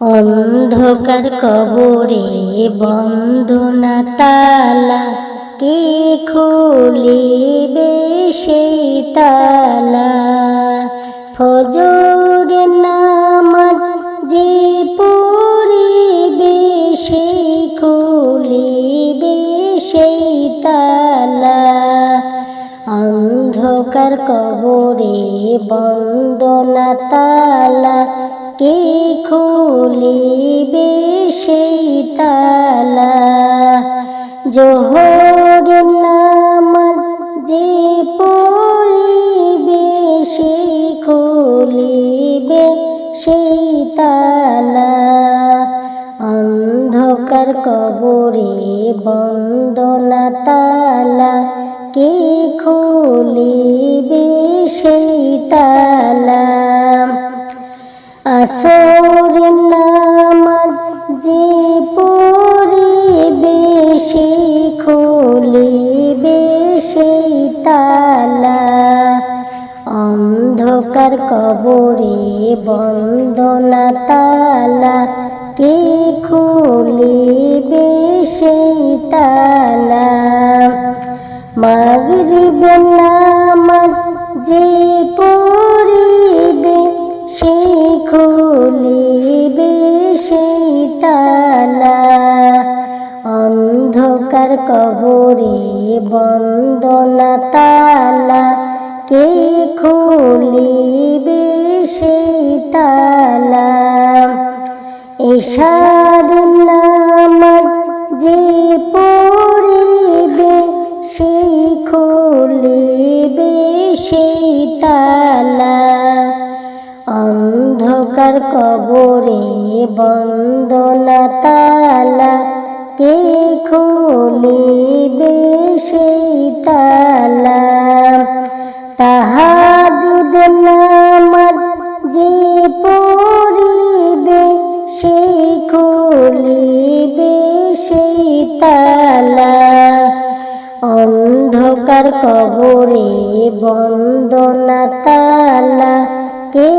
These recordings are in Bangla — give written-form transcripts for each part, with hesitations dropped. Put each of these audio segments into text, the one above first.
অন্ধকার কবরে বন্দনা তালা, কে খুলিবে সেই তালা? ফজরের নামাজ যে পড়িবে সেই খুলিবে সেই তালা। অন্ধকার কবরে বন্দনা তালা, কে খুলিবে সেই তালা? জোহরের নামাজ যে পড়িবে সেই খুলিবে সেই তালা। অন্ধকার কবরে বন্দনা তালা, কে খুলিবে সেই তালা? আসরের নামাজ যে পড়িবে সেই খুলিবে সেই তালা। অন্ধকার কবরে বন্দনা তালা, কে খুলিবে সেই তালা? মাগরিবের নামাজ যে পড়িবে সেই খুলিবে সেই তালা। অন্ধকার কবরে বন্দনা তালা, কে খুলিবে সেই তালা? ইশারের নামাজ যে পড়িবে সেই খুলিবে সেই তালা। অন্ধকার কবরে বন্দনা তালা, কে খুলিবে সেই তালা? তাহাজ্জুদের নামাজ যে পড়িবে সেই খুলিবে সেই তালা। অন্ধকার কবরে বন্দনা তালা, কে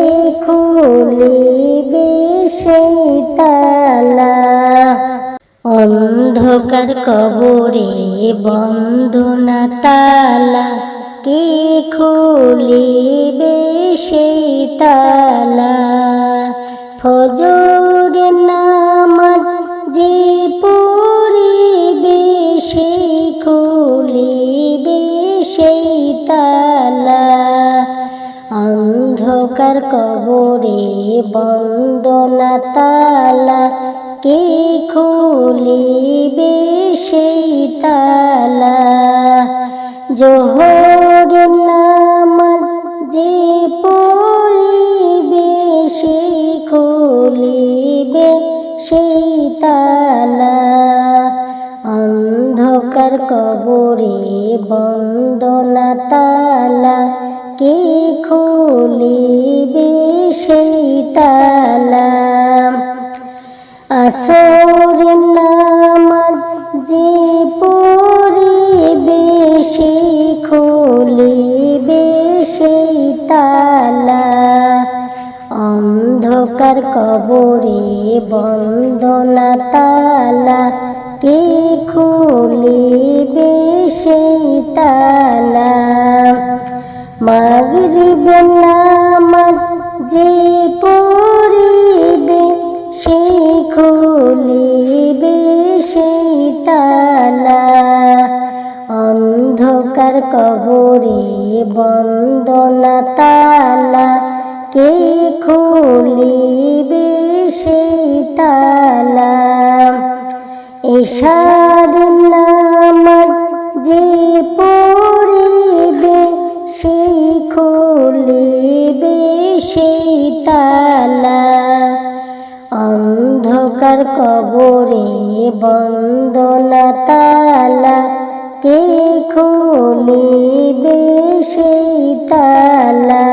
খুলিবে সেই তালা? অন্ধকার কবরে বন্দনা তালা, কে খুলিবে সেই তালা? ফজরের নামাজ যে পড়িবে সেই খুলিবে সেই তালা। অন্ধকার কবরে বন্দনা তালা, কে খুলিবে সেই তালা? জোহরের নামাজ যে পড়িবে সেই খুলিবে সেই তালা। অন্ধকার কবরে বন্দনা তালা, কে খুলিবে সেই তালা? আসরের নামাজ যে পড়িবে সেই খুলিবে সেই তালা। অন্ধকার কবরে বন্দনা তালা, কে খুলিবে সেই তালা? মাগরিবের নামাজ যে পড়িবে সেই খুলিবে সেই তালা। অন্ধকার কবরে বন্দনা তালা, কে খুলিবে সেই তালা? ইশারের নামাজ যে পড়িবে সেই খুলিবে সেই তালা। অন্ধকার কবরে বন্দনা তালা, কে খুলিবে সেই তালা?